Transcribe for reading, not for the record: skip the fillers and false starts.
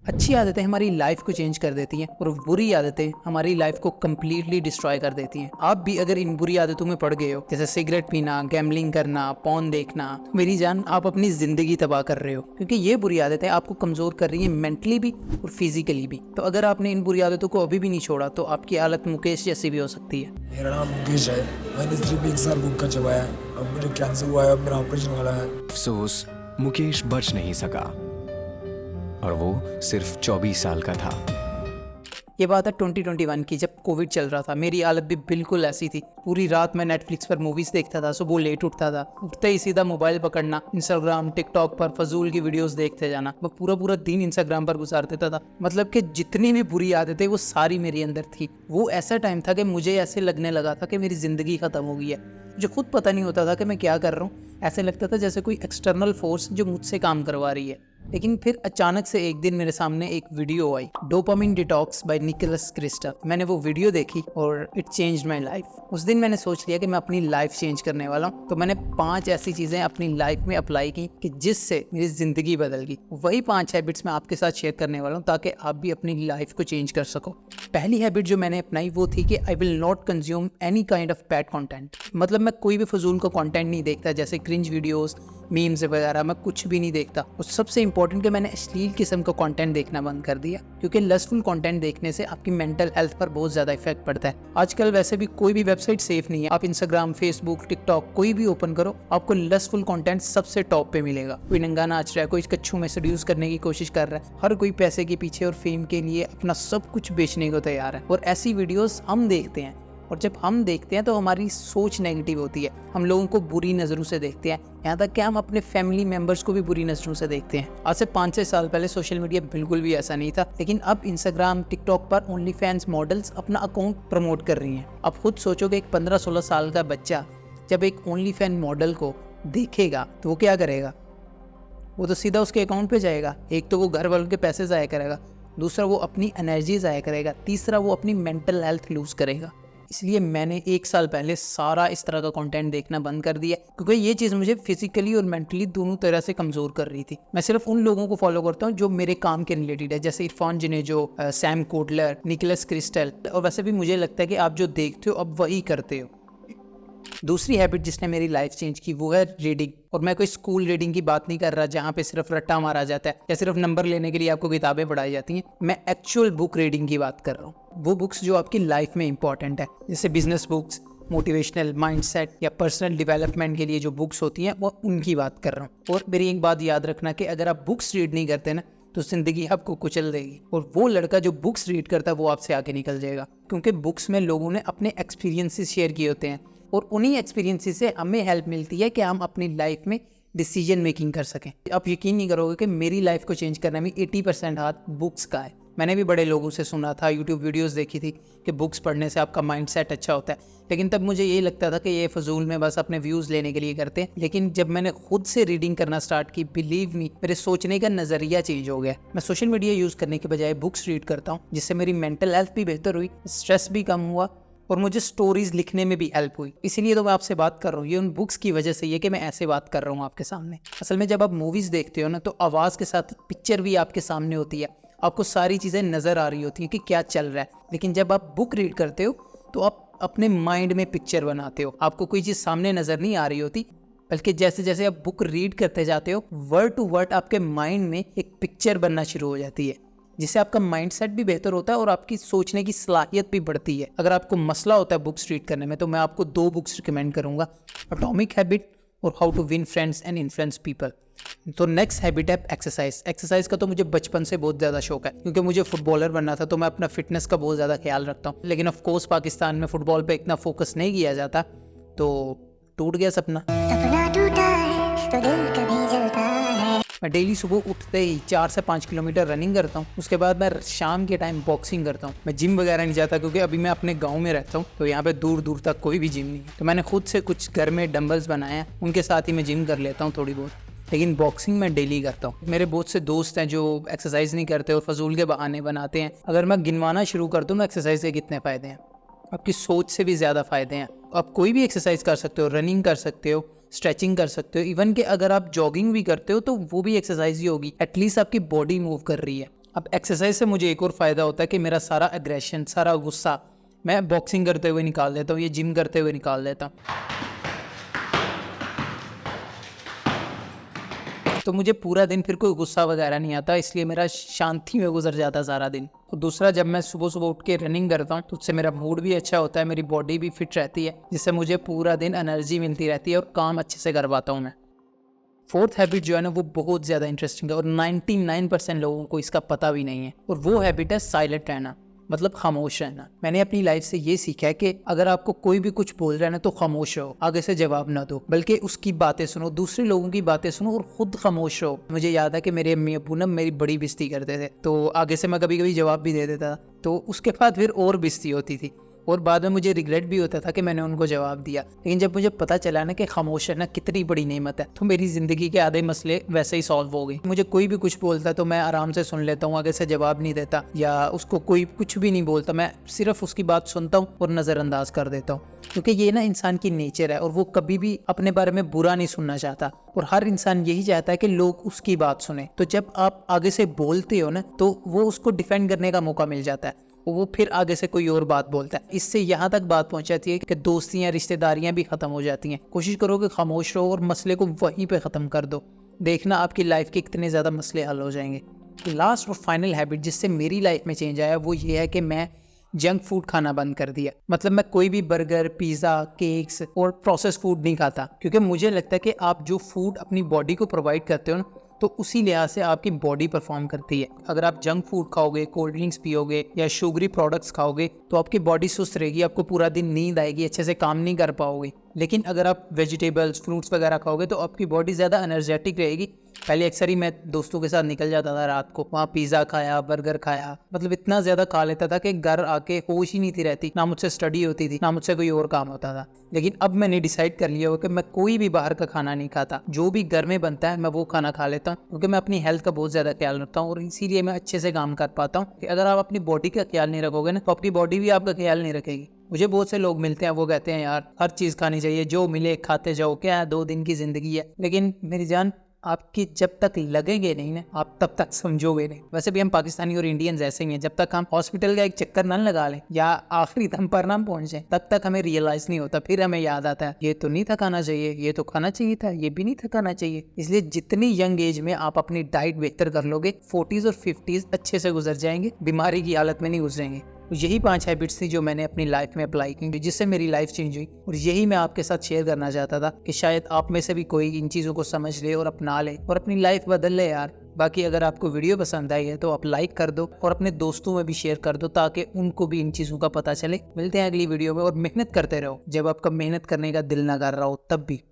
अच्छी आदतें हमारी लाइफ को चेंज कर देती हैं और बुरी आदतें हमारी लाइफ को कम्प्लीटली डिस्ट्रॉय कर देती हैं। आप भी अगर इन बुरी आदतों में पड़ गए हो, जैसे सिगरेट पीना, गैम्बलिंग करना, पॉर्न देखना, तो मेरी जान आप अपनी जिंदगी तबाह कर रहे हो, क्योंकि ये बुरी आदतें आपको कमजोर कर रही हैं मेंटली भी और फिजिकली भी। तो अगर आपने इन बुरी आदतों को अभी भी नहीं छोड़ा तो आपकी हालत मुकेश जैसी भी हो सकती है। मेरा नाम मुकेश है। मैंने सिर्फ 1 साल भूख का चबाया। अब मुझे कैंसर हुआ है, अब मेरा ऑपरेशन वाला है। अफसोस, मुकेश बच नहीं सका और वो सिर्फ 24 साल का था। ये बात है 2021 की, जब कोविड चल रहा था। मेरी हालत भी बिल्कुल ऐसी थी। पूरी रात मैं नेटफ्लिक्स पर मूवीज देखता था, सुबह लेट उठता था, उठते ही सीधा मोबाइल पकड़ना, इंस्टाग्राम टिकटॉक पर फजूल की वीडियोस देखते जाना। मैं पूरा पूरा दिन इंस्टाग्राम पर गुजार देता था। मतलब कि जितनी भी बुरी आदतें वो सारी मेरे अंदर थी। वो ऐसा टाइम था कि मुझे ऐसे लगने लगा था कि मेरी जिंदगी खत्म हो गई है। मुझे खुद पता नहीं होता था कि मैं क्या कर रहा हूँ। ऐसे लगता था जैसे कोई एक्सटर्नल फोर्स जो मुझसे काम करवा रही है। लेकिन फिर अचानक से एक दिन मेरे सामने एक वीडियो आई, dopamine detox by Nicholas Crystal. मैंने वो वीडियो देखी और इट चेंज्ड माय लाइफ। उस दिन मैंने सोच लिया कि मैं अपनी लाइफ चेंज करने वाला हूँ। तो मैंने 5 ऐसी चीजें अपनी लाइफ में अप्लाई की कि जिससे मेरी जिंदगी बदल गई। वही 5 हैबिट्स मैं आपके साथ शेयर करने वाला हूँ ताकि आप भी अपनी लाइफ को चेंज कर सको। पहली हैबिट जो मैंने अपनाई वो थी कि I will not consume any kind of bad content. मतलब मैं कोई भी फजूल का कंटेंट नहीं देखता, जैसे क्रिंज वीडियोस, मीम्स वगैरह, मैं कुछ भी नहीं देखता। और सबसे इंपॉर्टेंट कि मैंने अश्लील किस्म का कंटेंट देखना बंद कर दिया, क्योंकि लस्टफुल कंटेंट देखने से आपकी मेंटल हेल्थ पर बहुत ज्यादा इफेक्ट पड़ता है। आजकल वैसे भी कोई भी वेबसाइट सेफ नहीं है। आप इंस्टाग्राम, फेसबुक, टिकटॉक कोई भी ओपन करो, आपको लस्टफुल कंटेंट सबसे टॉप पे मिलेगा। कोई नंगा नाच रहा है, कोई कच्छू में सेड्यूस करने की कोशिश कर रहा है, हर कोई पैसे के पीछे और फेम के लिए अपना सब कुछ बेचने को तैयार है। और ऐसी वीडियोस हम देखते हैं, और जब हम देखते हैं तो हमारी सोच नेगेटिव होती है। हम लोगों को बुरी नज़रों से देखते हैं, यहाँ तक कि हम अपने फैमिली मेंबर्स को भी बुरी नज़रों से देखते हैं। आज से 5-6 साल पहले सोशल मीडिया बिल्कुल भी ऐसा नहीं था, लेकिन अब इंस्टाग्राम, टिकटॉक पर ओनली फैंस मॉडल्स अपना अकाउंट प्रमोट कर रही हैं। अब खुद सोचोगे एक 15-16 साल का बच्चा जब एक ओनली फैन मॉडल को देखेगा तो वो क्या करेगा? वो तो सीधा उसके अकाउंट पे जाएगा। एक तो वो घर वालों के पैसे ज़ाया करेगा, दूसरा वो अपनी एनर्जी ज़ाया करेगा, तीसरा वो अपनी मेंटल हेल्थ लूज करेगा। इसलिए मैंने 1 साल पहले सारा इस तरह का कंटेंट देखना बंद कर दिया, क्योंकि ये चीज़ मुझे फिजिकली और मेंटली दोनों तरह से कमज़ोर कर रही थी। मैं सिर्फ उन लोगों को फॉलो करता हूँ जो मेरे काम के रिलेटेड है, जैसे इरफान जिनेजो, सैम कोटलर, निकोलस क्रिस्टल। और वैसे भी मुझे लगता है कि आप जो देखते हो अब वही करते हो। दूसरी हैबिट जिसने मेरी लाइफ चेंज की वो है रीडिंग। और मैं कोई स्कूल रीडिंग की बात नहीं कर रहा जहाँ पे सिर्फ रट्टा मारा जाता है या सिर्फ नंबर लेने के लिए आपको किताबें पढ़ाई जाती हैं। मैं एक्चुअल बुक रीडिंग की बात कर रहा हूँ। वो बुक्स जो आपकी लाइफ में इंपॉर्टेंट है, जैसे बिजनेस बुक्स, मोटिवेशनल, माइंडसेट या पर्सनल डेवलपमेंट के लिए जो बुक्स होती हैं वो उनकी बात कर रहा हूँ। और मेरी एक बात याद रखना कि अगर आप बुक्स रीड नहीं करते ना तो जिंदगी आपको कुचल देगी। और वो लड़का जो बुक्स रीड करता है वो आपसे आगे निकल जाएगा, क्योंकि बुक्स में लोगों ने अपने एक्सपीरियंसेस शेयर किए होते हैं और उन्हीं एक्सपीरियंसेस से हमें हेल्प मिलती है कि हम अपनी लाइफ में डिसीजन मेकिंग कर सकें। आप यकीन नहीं करोगे कि मेरी लाइफ को चेंज करने में 80% हाथ बुक्स का है। मैंने भी बड़े लोगों से सुना था, यूट्यूब वीडियोस देखी थी कि बुक्स पढ़ने से आपका माइंडसेट अच्छा होता है, लेकिन तब मुझे ये लगता था कि ये फजूल में बस अपने व्यूज़ लेने के लिए करते हैं। लेकिन जब मैंने खुद से रीडिंग करना स्टार्ट की, बिलीव मी, मेरे सोचने का नज़रिया चेंज हो गया। मैं सोशल मीडिया यूज़ करने के बजाय बुक्स रीड करता हूँ, जिससे मेरी मेंटल हेल्थ भी बेहतर हुई, स्ट्रेस भी कम हुआ और मुझे स्टोरीज लिखने में भी हेल्प हुई। इसीलिए तो मैं आपसे बात कर रहा हूँ। ये उन बुक्स की वजह से ये कि मैं ऐसे बात कर रहा हूँ आपके सामने। असल में जब आप मूवीज़ देखते हो ना तो आवाज़ के साथ पिक्चर भी आपके सामने होती है, आपको सारी चीज़ें नज़र आ रही होती हैं कि क्या चल रहा है। लेकिन जब आप बुक रीड करते हो तो आप अपने माइंड में पिक्चर बनाते हो, आपको कोई चीज़ सामने नज़र नहीं आ रही होती, बल्कि जैसे जैसे आप बुक रीड करते जाते हो वर्ड टू वर्ड आपके माइंड में एक पिक्चर बनना शुरू हो जाती है, जिससे आपका माइंडसेट भी बेहतर होता है और आपकी सोचने की सलाहियत भी बढ़ती है। अगर आपको मसला होता है बुक्स रीड करने में तो मैं आपको 2 बुक्स रिकमेंड करूंगा, एटॉमिक हैबिट और how to win friends and influence people. तो नेक्स्ट हैबिट है एक्सरसाइज। एक्सरसाइज का तो मुझे बचपन से बहुत ज़्यादा शौक है, क्योंकि मुझे फुटबॉलर बनना था तो मैं अपना फिटनेस का बहुत ज़्यादा ख्याल रखता हूँ। लेकिन ऑफ कोर्स पाकिस्तान में फुटबॉल पे इतना फोकस नहीं किया जाता, तो टूट गया सपना। सपना टूटा है तो दिल कभी जलता है। मैं डेली सुबह उठते ही 4 से 5 किलोमीटर रनिंग करता हूँ। उसके बाद मैं शाम के टाइम बॉक्सिंग करता हूँ। मैं जिम वगैरह नहीं जाता, क्योंकि अभी मैं अपने गांव में रहता हूँ तो यहाँ पे दूर दूर तक कोई भी जिम नहीं है। तो मैंने खुद से कुछ घर में डंबल्स बनाए हैं, उनके साथ ही मैं जिम कर लेता हूँ थोड़ी बहुत। लेकिन बॉक्सिंग मैं डेली करता हूँ। मेरे बहुत से दोस्त हैं जो एक्सरसाइज नहीं करते और फजूल के बहाने बनाते हैं। अगर मैं गिनवाना शुरू कर दूँ ना एक्सरसाइज के कितने फ़ायदे हैं, आपकी सोच से भी ज़्यादा फ़ायदे हैं। आप कोई भी एक्सरसाइज कर सकते हो, रनिंग कर सकते हो, स्ट्रेचिंग कर सकते हो, इवन कि अगर आप जॉगिंग भी करते हो तो वो भी एक्सरसाइज ही होगी। एटलीस्ट आपकी बॉडी मूव कर रही है। अब एक्सरसाइज से मुझे एक और फ़ायदा होता है कि मेरा सारा एग्रेशन, सारा गुस्सा मैं बॉक्सिंग करते हुए निकाल देता हूँ, ये जिम करते हुए निकाल देता हूँ। तो मुझे पूरा दिन फिर कोई गुस्सा वगैरह नहीं आता, इसलिए मेरा शांति में गुजर जाता है सारा दिन। और दूसरा, जब मैं सुबह सुबह उठ के रनिंग करता हूँ तो उससे मेरा मूड भी अच्छा होता है, मेरी बॉडी भी फिट रहती है, जिससे मुझे पूरा दिन एनर्जी मिलती रहती है और काम अच्छे से कर पाता हूँ मैं। फोर्थ हैबिट जो है ना वो बहुत ज़्यादा इंटरेस्टिंग है और 99% लोगों को इसका पता भी नहीं है, और वो हैबिट है साइलेंट रहना, मतलब खामोश रहना। मैंने अपनी लाइफ से ये सीखा है कि अगर आपको कोई भी कुछ बोल रहा है ना तो खामोश रहो, आगे से जवाब ना दो, बल्कि उसकी बातें सुनो, दूसरे लोगों की बातें सुनो और खुद खामोश रहो। मुझे याद है कि मेरे अम्मी अब्बू ना मेरी बड़ी बेइज्जती करते थे, तो आगे से मैं कभी कभी जवाब भी दे देता था, तो उसके बाद फिर और बेइज्जती होती थी और बाद में मुझे रिग्रेट भी होता था कि मैंने उनको जवाब दिया। लेकिन जब मुझे पता चला ना कि खामोश रहना कितनी बड़ी नेमत है, तो मेरी ज़िंदगी के आधे मसले वैसे ही सॉल्व हो गए। मुझे कोई भी कुछ बोलता है तो मैं आराम से सुन लेता हूँ, आगे से जवाब नहीं देता, या उसको कोई कुछ भी नहीं बोलता, मैं सिर्फ उसकी बात सुनता हूँ और नज़रअंदाज कर देता हूँ, क्योंकि ये ना इंसान की नेचर है और वो कभी भी अपने बारे में बुरा नहीं सुनना चाहता, और हर इंसान यही चाहता है कि लोग उसकी बात सुने। तो जब आप आगे से बोलते हो ना तो वो उसको डिफेंड करने का मौका मिल जाता है, वो फिर आगे से कोई और बात बोलता है। इससे यहाँ तक बात पहुँच जाती है कि दोस्तियाँ, रिश्तेदारियाँ भी ख़त्म हो जाती हैं। कोशिश करो कि खामोश रहो और मसले को वहीं पे ख़त्म कर दो, देखना आपकी लाइफ के कितने ज़्यादा मसले हल हो जाएंगे। लास्ट और फाइनल हैबिट जिससे मेरी लाइफ में चेंज आया वो ये है कि मैं जंक फूड खाना बंद कर दिया। मतलब मैं कोई भी बर्गर, पिज़्ज़ा, केक्स और प्रोसेस फूड नहीं खाता, क्योंकि मुझे लगता है कि आप जो फूड अपनी बॉडी को प्रोवाइड करते हो ना तो उसी लिहाज से आपकी बॉडी परफॉर्म करती है। अगर आप जंक फूड खाओगे, कोल्ड ड्रिंक्स पियोगे या शुगरी प्रोडक्ट्स खाओगे तो आपकी बॉडी सुस्त रहेगी, आपको पूरा दिन नींद आएगी, अच्छे से काम नहीं कर पाओगे। लेकिन अगर आप वेजिटेबल्स, फ्रूट्स वगैरह खाओगे तो आपकी बॉडी ज़्यादा एनर्जेटिक रहेगी। पहले अक्सर ही मैं दोस्तों के साथ निकल जाता था रात को, वहाँ पिज़्ज़ा खाया, बर्गर खाया, मतलब इतना ज़्यादा खा लेता था कि घर आके होश ही नहीं थी रहती, ना मुझसे स्टडी होती थी ना मुझसे कोई और काम होता था। लेकिन अब मैंने डिसाइड कर लिया हो कि मैं कोई भी बाहर का खाना नहीं खाता, जो भी घर में बनता है मैं वो खाना खा लेता हूँ, क्योंकि मैं अपनी हेल्थ का बहुत ज़्यादा ख्याल रखता हूँ और इसीलिए मैं अच्छे से काम कर पाता हूँ। कि अगर आप अपनी बॉडी का ख्याल नहीं रखोगे ना तो आपकी बॉडी भी आपका ख्याल नहीं रखेगी। मुझे बहुत से लोग मिलते हैं, वो कहते हैं यार हर चीज़ खानी चाहिए, जो मिले खाते जाओ, क्या है 2 दिन की ज़िंदगी है। लेकिन मेरी जान, आपकी जब तक लगेंगे नहीं ना आप तब तक समझोगे नहीं। वैसे भी हम पाकिस्तानी और इंडियंस ऐसे ही हैं, जब तक हम हॉस्पिटल का एक चक्कर ना लगा लें या आखिरी दम पर ना पहुंचे तब तक हमें रियलाइज़ नहीं होता। फिर हमें याद आता है ये तो नहीं था खाना चाहिए, ये तो खाना चाहिए था, ये भी नहीं था खाना चाहिए। इसलिए जितनी यंग एज में आप अपनी डाइट बेहतर कर लोगे, 40s और 50s अच्छे से गुजर जाएंगे, बीमारी की हालत में नहीं गुजरेंगे। तो यही 5 हैबिट्स थी जो मैंने अपनी लाइफ में अप्लाई की, जिससे मेरी लाइफ चेंज हुई, और यही मैं आपके साथ शेयर करना चाहता था कि शायद आप में से भी कोई इन चीज़ों को समझ ले और अपना ले और अपनी लाइफ बदल ले यार। बाकी अगर आपको वीडियो पसंद आई है तो आप लाइक कर दो और अपने दोस्तों में भी शेयर कर दो ताकि उनको भी इन चीज़ों का पता चले। मिलते हैं अगली वीडियो में, और मेहनत करते रहो, जब आपका मेहनत करने का दिल ना कर रहा हो तब भी।